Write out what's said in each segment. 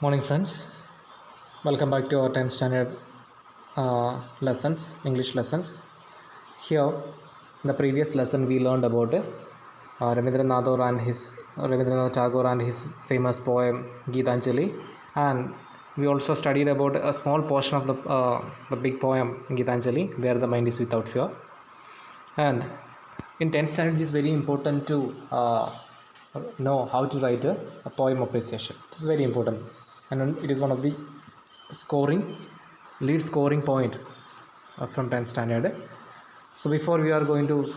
Morning, friends. Welcome back to our 10th standard lessons, English lessons. Here, in the previous lesson, we learned about Rabindranath Tagore and his famous poem Gitanjali, and we also studied about a small portion of the big poem Gitanjali, where the mind is without fear. And in 10th standard, it is very important to know how to write a poem appreciation. This is very important, and it is one of the lead scoring point from 10th standard. So before we are going to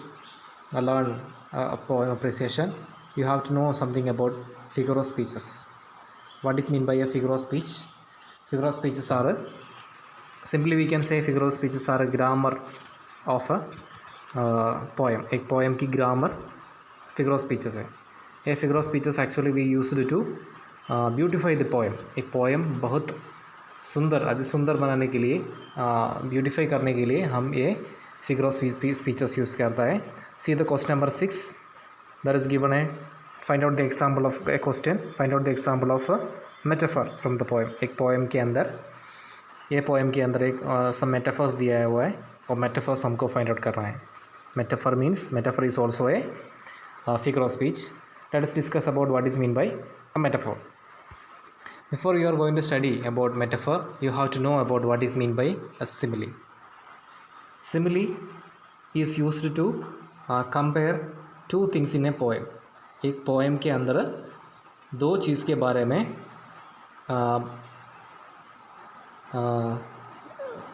learn a poem appreciation, you have to know something about figure of speeches. What is mean by a figure of speech? Figure of speeches are simply we can say figure of speeches are a grammar of a poem. एक poem की grammar figure of speeches है. ये figure of speeches actually we used to beautify the poem. एक poem बहुत सुंदर अति सुंदर बनाने के लिए ब्यूटिफाई करने के लिए हम ये फिगर ऑफ स्पीचेस यूज़ करता है. See the question number 6 that is given है. Find out the example of a question. Find out the example of metaphor from the poem. एक पोएम के अंदर ये पोएम के अंदर एक सब मेटाफर्स दिया हुआ है और मेटाफर्स हमको फाइंड आउट करना है. Metaphor means metaphor is also a figure of speech. Let us discuss about what is mean by a metaphor. Before you are going to study about metaphor, you have to know about what is meant by a simile. Simile is used to compare two things in a poem. एक poem के अंदर दो चीज़ के बारे में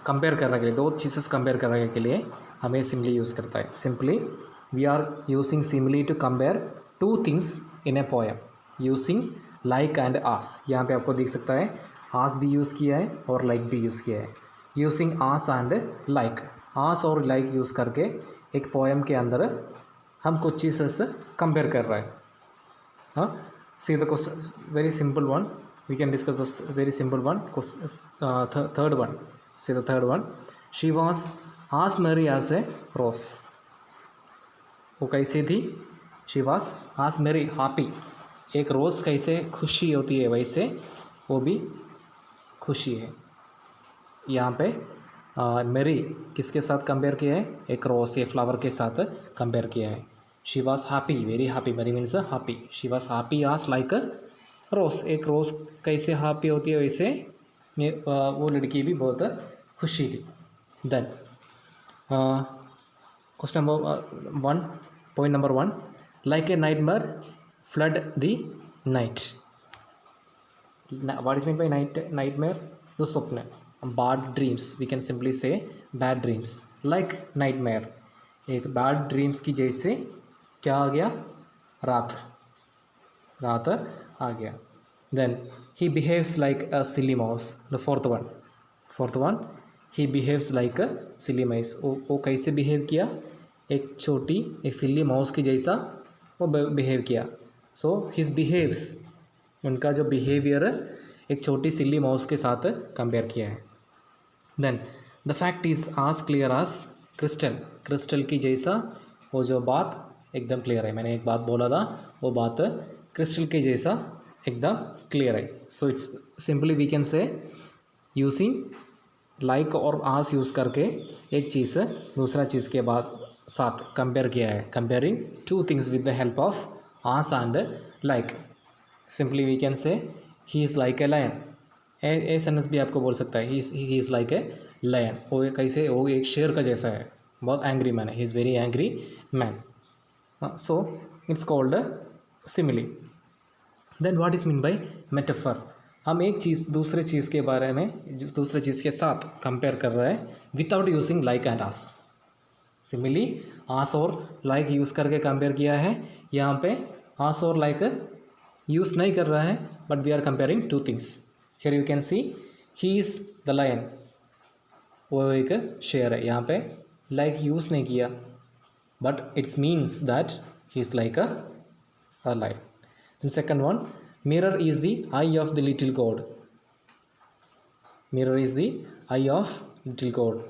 compare करने के लिए, दो चीज़ें कंपेयर करने के लिए हमें सिमिली यूज़ करता है. Simply we are using simile to compare two things in a poem using like and as. यहाँ पे आपको दिख सकता है आस भी यूज़ किया है और लाइक भी यूज़ किया है. यूजिंग आस एंड लाइक, आस और लाइक यूज़ करके एक पोएम के अंदर हम कुछ चीज़ें से कंपेयर कर रहे हैं. हाँ, see the question very simple one. We can discuss the very simple one. Third one. See the third one. She was as merry as ए रोस. वो कैसी थी? शी वॉज आस मेरी हैप्पी. एक रोज़ कैसे खुशी होती है वैसे वो भी खुशी है. यहाँ पे मेरी किसके साथ कंपेयर किया है? एक रोज़, ये फ्लावर के साथ कंपेयर किया है. She was happy, very happy. Merry means happy. She was happy as like rose. एक रोज़ कैसे हैप्पी होती है वैसे वो लड़की भी बहुत खुशी थी. Then question number 1, point number 1. Like a nightmare flood the night. What is meant by nightmare? The स्वप्न. Bad dreams, we can simply say bad dreams. Like nightmare, एक bad dreams की जैसे क्या आ गया? रात आ गया. Then he behaves like a silly mouse. The fourth one, he behaves like a silly mouse. वो कैसे बिहेव किया? एक सिली माउस की जैसा वो बिहेव किया. सो हिज बिहेव्स, उनका जो बिहेवियर एक छोटी सिली माउस के साथ कंपेयर किया है. Then the fact is as clear as crystal. Crystal की जैसा वो जो बात एकदम क्लियर है. मैंने एक बात बोला था, वो बात क्रिस्टल के जैसा एकदम क्लियर है. So it's simply we can say using like और आस यूज़ करके एक चीज़ दूसरा चीज़ के बाद साथ कंपेयर किया है. Comparing two things with the help of as and like. Simply we can say he is like a lion. A sentence भी आपको बोल सकता है he is like a lion. वो कैसे? वो एक शेर का जैसा है, बहुत एंग्री मैन है. He is very angry man. So it's called simile. Then what is mean by metaphor. हम एक चीज़ दूसरे चीज़ के बारे में दूसरे चीज़ के साथ कंपेयर कर रहे हैं without using like and as. Simile as और लाइक यूज़ करके कंपेयर किया है. यहाँ पे आस और लाइक यूज़ नहीं कर रहा है, but we are comparing two things. Here you can see he is the lion, वो एक शेर है. यहाँ पे लाइक यूज़ नहीं किया, but it's means that he is like a lion. And second one, mirror is the eye of the little god. Mirror is the eye of little god.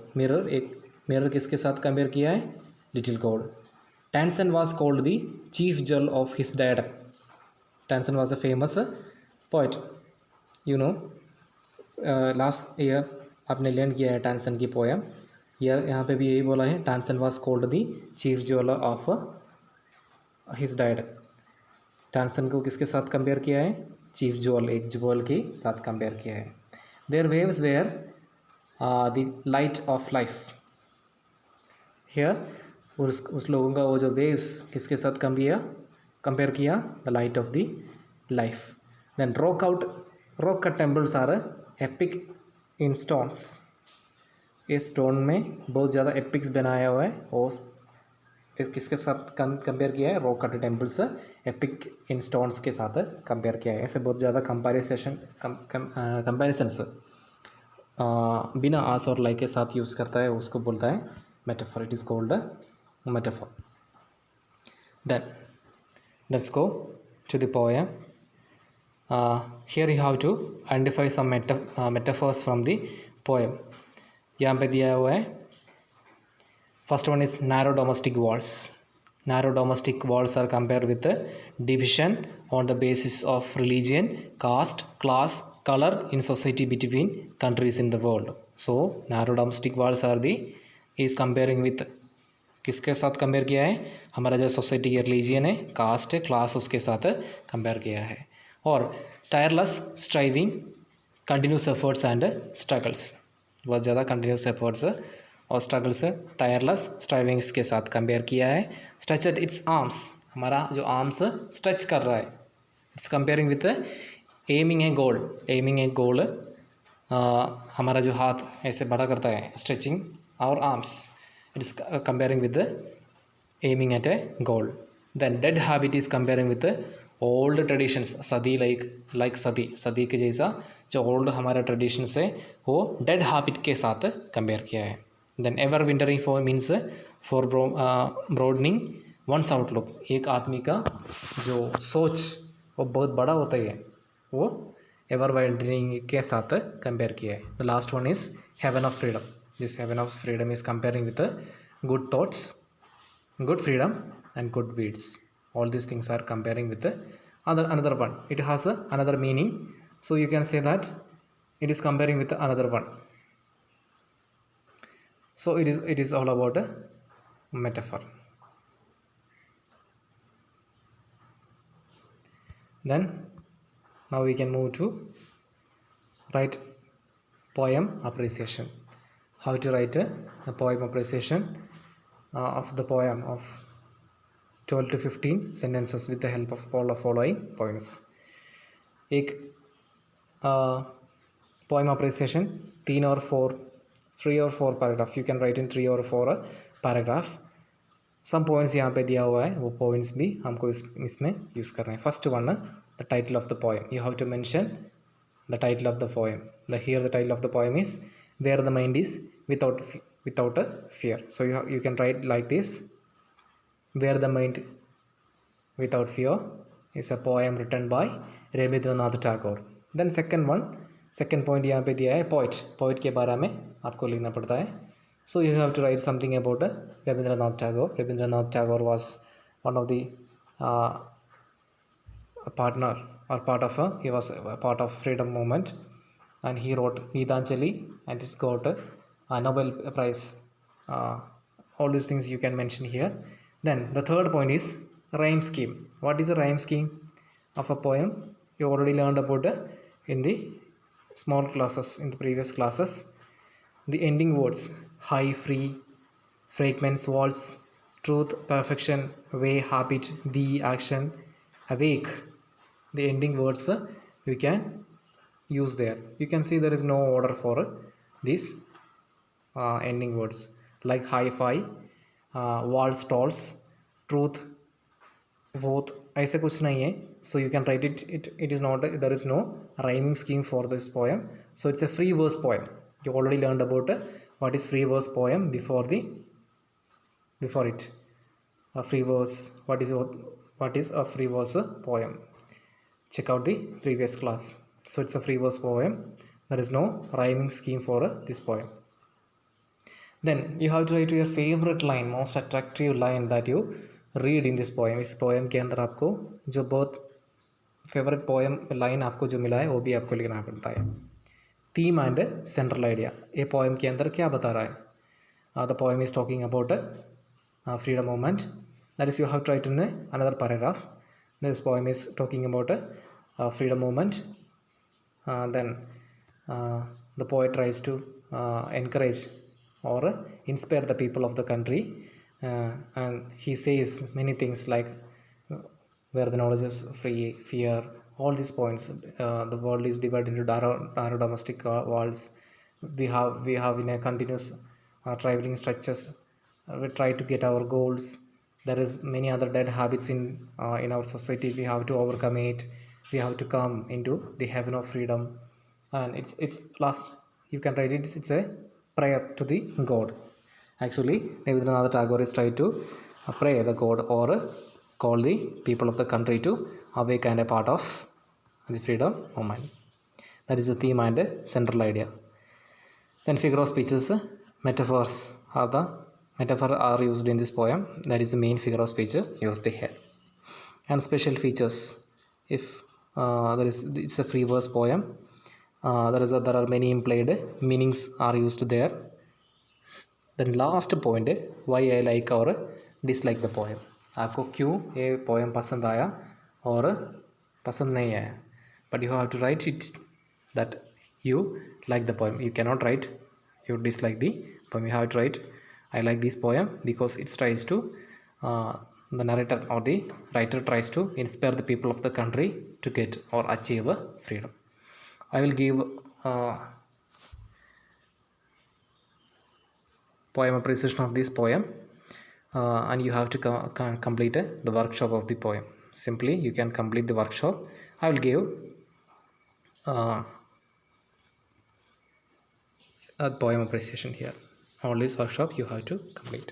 Mirror किसके साथ कंपेयर किया है? Little god. Tennyson was called the chief jewel of his diadem. Tennyson was a famous poet. You know last year आपने learn किया है टैनसन की poem. Year यहाँ पे भी यही बोला है, Tansen was called the chief jeweller of his died. Tansen को किसके साथ कंपेयर किया है? चीफ ज्वेल, एक ज्वेल के साथ कंपेयर किया है. Their waves were the light of life. Here उस लोगों का वो जो वेव्स किसके साथ कंपेयर किया? The light of the life. Then rock का temples are epic in stones. ये स्टोन में बहुत ज़्यादा एपिक्स बनाया हुआ है. और किसके साथ कंपेयर किया है? Rock cut temples epic in stones के साथ कंपेयर किया है. ऐसे बहुत ज़्यादा कंपेरिजन्स बिना आस और लाइक के साथ यूज़ करता है, उसको बोलता है metaphor. It is called metaphor. Then let's go to the poem. Here you have to identify some metaphors from the poem. यहाँ पे दिया हुआ है. First one is narrow domestic walls. Narrow domestic walls are compared with the division on the basis of religion, caste, class, color in society between countries in the world. So narrow domestic walls are the is comparing with किसके साथ compare किया है? हमारा जो society के religion है, cast है, class, उसके साथ कंपेयर किया है. और tireless striving, continuous efforts and struggles. बहुत ज़्यादा कंटिन्यूस एफर्ट्स और स्ट्रगल्स टायरलेस स्ट्राइविंग्स के साथ कंपेयर किया है. Stretch at its arms. हमारा जो आर्म्स स्ट्रेच कर रहा है, its comparing with aiming a goal. Aiming a goal, हमारा जो हाथ ऐसे बड़ा करता है, stretching our arms. It is comparing with the aiming at a goal. Then dead habit is comparing with the old traditions. सदी like सदी के जैसा जो old हमारा traditions है, वो dead habit के साथ compare किया है. Then ever wintering for means for broadening one's outlook. एक आदमी का जो सोच वो बहुत बड़ा होता है, वो ever wintering के साथ compare किया है. The last one is heaven of freedom. This heaven of freedom is comparing with the good thoughts, good freedom and good deeds. All these things are comparing with the another one. It has another meaning, so you can say that it is comparing with another one. So it is all about a metaphor. Then now we can move to write poem appreciation. How to write a poem appreciation of the poem of 12 to 15 sentences with the help of all the following points. एक poem appreciation 3 or 4 paragraph. You can write in 3 or 4 paragraph. Some points यहाँ पे दिया हुआ है, वो points भी हमको इसमें यूज़ करना है. First one, the title of the poem. You have to mention the title of the poem. Here the title of the poem is Where the Mind is Without a Fear. So you can write like this: Where the Mind Without Fear is a poem written by Rabindranath Tagore. Then second point यहाँ पे दिया है poet के बारे में आपको लिखना पड़ता है. So you have to write something about Rabindranath Tagore. Rabindranath Tagore was one of the he was a part of freedom movement, and he wrote Gitanjali and he's got a Nobel Prize. All these things you can mention here. Then the third point is rhyme scheme. What is a rhyme scheme of a poem? You already learned about in the small classes, in the previous classes. The ending words: high, free, fragments, waltz, truth, perfection, way, habit, the, action, awake. The ending words you can use there. You can see there is no order for these ending words, like hi-fi, waltz, tolls, truth, both. ऐसे कुछ नहीं है. So you can write it is not, there is no rhyming scheme for this poem. So it's a free verse poem. You already learned about what is free verse poem before it. A free verse, what is a free verse poem? Check out the previous class. So it's a free verse poem. There is no rhyming scheme for this poem. Then you have to write your favorite line, most attractive line that you read in this poem. इस poem के अंदर आपको जो बहुत favourite poem line आपको जो मिला है वो भी आपको लिखना पड़ता है. Theme and central idea. ये पोएम के अंदर क्या बता रहा है? The poem is talking about freedom movement. That is, you have to write in another paragraph. This poem is talking about freedom movement. Then the poet tries to encourage or inspire the people of the country, and he says many things like where the knowledge is free, fear, all these points. The world is divided into narrow domestic worlds. We have in a continuous traveling stretches. We try to get our goals. There is many other dead habits in our society. We have to overcome it. We have to come into the heaven of freedom. And it's last, you can write it, it's a prayer to the god. Actually, Rabindranath Tagore is trying to pray the god or call the people of the country to awaken a part of the freedom movement. That is the theme and central idea. Then figure of speeches, metaphors are used in this poem. That is the main figure of speech used here. And special features, if it's a free verse poem, there are many implied meanings are used there. Then last point, why I like or dislike the poem. आपको क्यों ये poem पसंद आया और पसंद नहीं आया. But you have to write it that you like the poem. You cannot write you dislike the poem. You have to write I like this poem because it tries to the narrator or the writer tries to inspire the people of the country to get or achieve freedom. I will give poem appreciation of this poem, and you have to complete the workshop of the poem. Simply you can complete the workshop. I will give a poem appreciation here. All this workshop you have to complete.